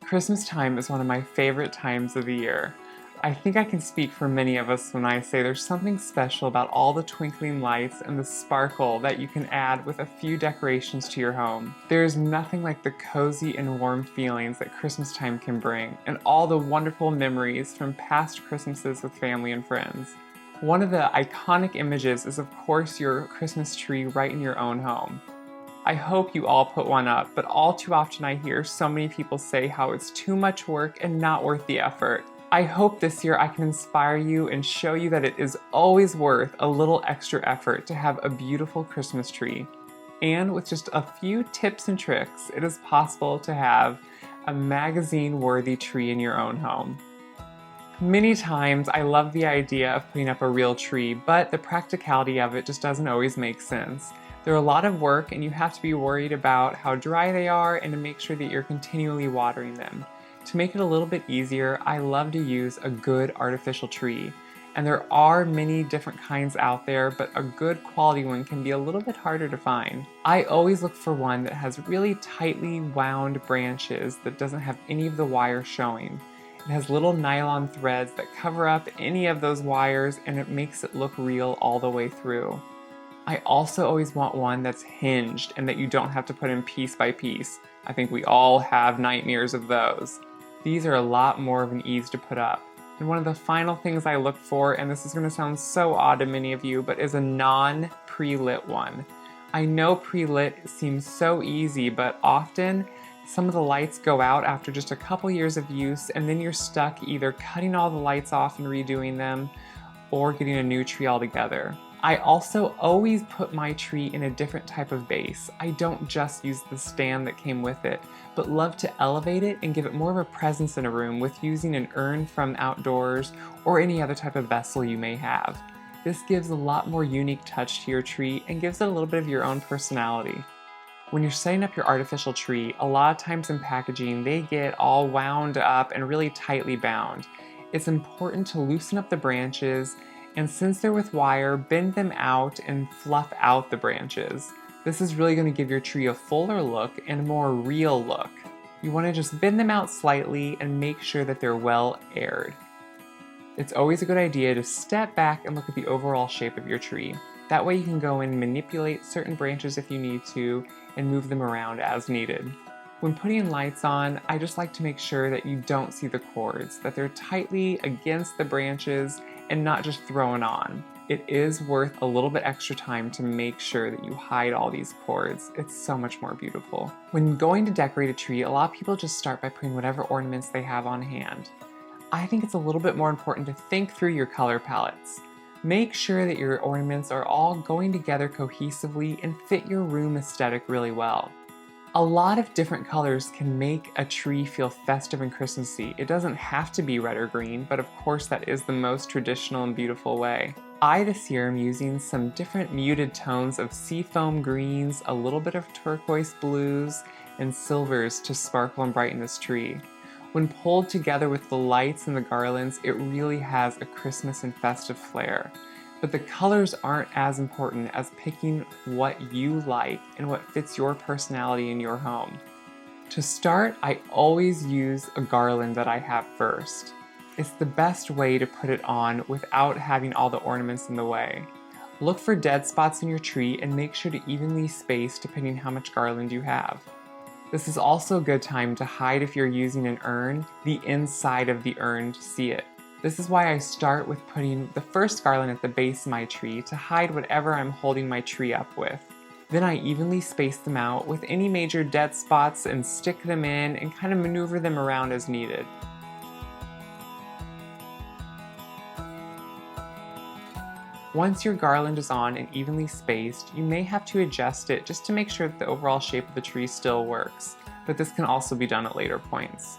Christmas time is one of my favorite times of the year. I think I can speak for many of us when I say there's something special about all the twinkling lights and the sparkle that you can add with a few decorations to your home. There's nothing like the cozy and warm feelings that Christmas time can bring, and all the wonderful memories from past Christmases with family and friends. One of the iconic images is, of course, your Christmas tree right in your own home. I hope you all put one up, but all too often I hear so many people say how it's too much work and not worth the effort. I hope this year I can inspire you and show you that it is always worth a little extra effort to have a beautiful Christmas tree. And with just a few tips and tricks, it is possible to have a magazine-worthy tree in your own home. Many times I love the idea of putting up a real tree, but the practicality of it just doesn't always make sense. They're a lot of work and you have to be worried about how dry they are and to make sure that you're continually watering them. To make it a little bit easier, I love to use a good artificial tree. And there are many different kinds out there, but a good quality one can be a little bit harder to find. I always look for one that has really tightly wound branches that doesn't have any of the wire showing. It has little nylon threads that cover up any of those wires and it makes it look real all the way through. I also always want one that's hinged and that you don't have to put in piece by piece. I think we all have nightmares of those. These are a lot more of an ease to put up. And one of the final things I look for, and this is going to sound so odd to many of you, but is a non-pre-lit one. I know pre-lit seems so easy, but often some of the lights go out after just a couple years of use, and then you're stuck either cutting all the lights off and redoing them, or getting a new tree altogether. I also always put my tree in a different type of base. I don't just use the stand that came with it, but love to elevate it and give it more of a presence in a room with using an urn from outdoors or any other type of vessel you may have. This gives a lot more unique touch to your tree and gives it a little bit of your own personality. When you're setting up your artificial tree, a lot of times in packaging, they get all wound up and really tightly bound. It's important to loosen up the branches, and since they're with wire, bend them out and fluff out the branches. This is really going to give your tree a fuller look and a more real look. You want to just bend them out slightly and make sure that they're well aired. It's always a good idea to step back and look at the overall shape of your tree. That way you can go and manipulate certain branches if you need to and move them around as needed. When putting lights on, I just like to make sure that you don't see the cords, that they're tightly against the branches and not just thrown on. It is worth a little bit extra time to make sure that you hide all these cords. It's so much more beautiful. When going to decorate a tree, a lot of people just start by putting whatever ornaments they have on hand. I think it's a little bit more important to think through your color palettes. Make sure that your ornaments are all going together cohesively and fit your room aesthetic really well. A lot of different colors can make a tree feel festive and Christmassy. It doesn't have to be red or green, but of course that is the most traditional and beautiful way. I this year am using some different muted tones of seafoam greens, a little bit of turquoise blues, and silvers to sparkle and brighten this tree. When pulled together with the lights and the garlands, it really has a Christmas and festive flair. But the colors aren't as important as picking what you like and what fits your personality in your home. To start, I always use a garland that I have first. It's the best way to put it on without having all the ornaments in the way. Look for dead spots in your tree and make sure to evenly space depending how much garland you have. This is also a good time to hide, if you're using an urn, the inside of the urn to see it. This is why I start with putting the first garland at the base of my tree to hide whatever I'm holding my tree up with. Then I evenly space them out with any major dead spots and stick them in and kind of maneuver them around as needed. Once your garland is on and evenly spaced, you may have to adjust it just to make sure that the overall shape of the tree still works, but this can also be done at later points.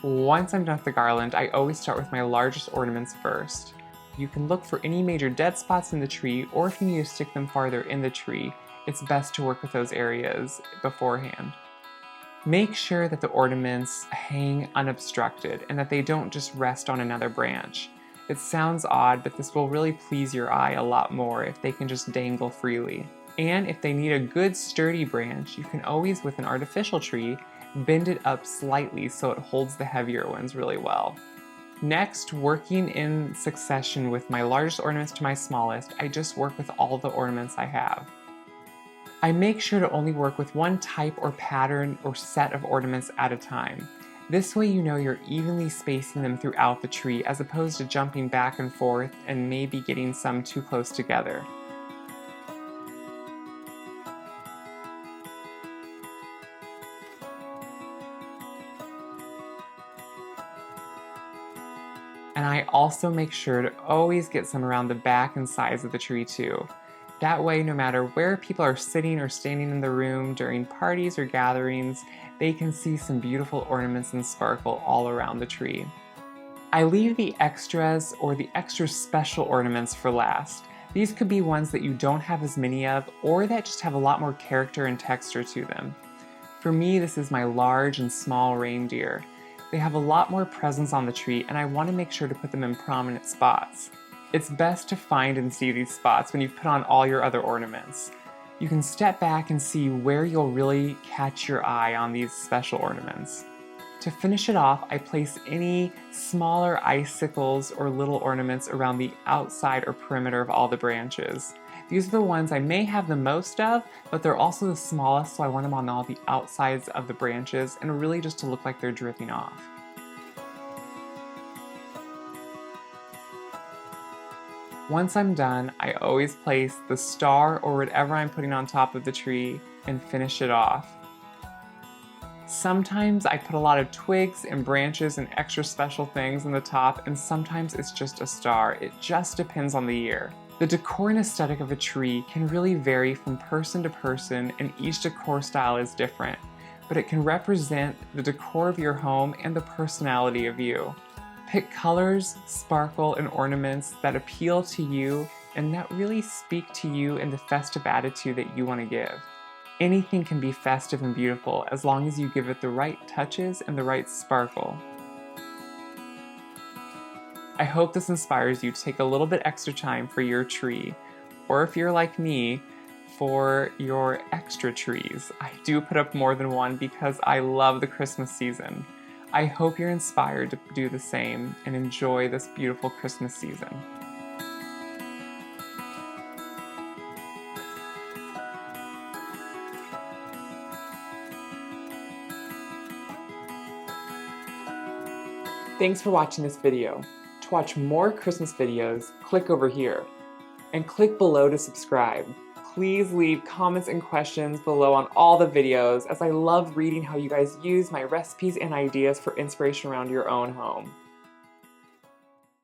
Once I'm done with the garland, I always start with my largest ornaments first. You can look for any major dead spots in the tree, or if you need to stick them farther in the tree, it's best to work with those areas beforehand. Make sure that the ornaments hang unobstructed and that they don't just rest on another branch. It sounds odd, but this will really please your eye a lot more if they can just dangle freely. And if they need a good sturdy branch, you can always, with an artificial tree, bend it up slightly so it holds the heavier ones really well. Next, working in succession with my largest ornaments to my smallest, I just work with all the ornaments I have. I make sure to only work with one type or pattern or set of ornaments at a time. This way you know you're evenly spacing them throughout the tree as opposed to jumping back and forth and maybe getting some too close together. And I also make sure to always get some around the back and sides of the tree too. That way, no matter where people are sitting or standing in the room during parties or gatherings, they can see some beautiful ornaments and sparkle all around the tree. I leave the extras or the extra special ornaments for last. These could be ones that you don't have as many of or that just have a lot more character and texture to them. For me, this is my large and small reindeer. They have a lot more presence on the tree and I want to make sure to put them in prominent spots. It's best to find and see these spots when you've put on all your other ornaments. You can step back and see where you'll really catch your eye on these special ornaments. To finish it off, I place any smaller icicles or little ornaments around the outside or perimeter of all the branches. These are the ones I may have the most of, but they're also the smallest, so I want them on all the outsides of the branches and really just to look like they're dripping off. Once I'm done, I always place the star or whatever I'm putting on top of the tree and finish it off. Sometimes I put a lot of twigs and branches and extra special things on the top, and sometimes it's just a star. It just depends on the year. The decor and aesthetic of a tree can really vary from person to person, and each decor style is different, but it can represent the decor of your home and the personality of you. Pick colors, sparkle, and ornaments that appeal to you and that really speak to you and the festive attitude that you want to give. Anything can be festive and beautiful as long as you give it the right touches and the right sparkle. I hope this inspires you to take a little bit extra time for your tree, or if you're like me, for your extra trees. I do put up more than one because I love the Christmas season. I hope you're inspired to do the same and enjoy this beautiful Christmas season. Thanks for watching this video. To watch more Christmas videos, click over here and click below to subscribe. Please leave comments and questions below on all the videos as I love reading how you guys use my recipes and ideas for inspiration around your own home.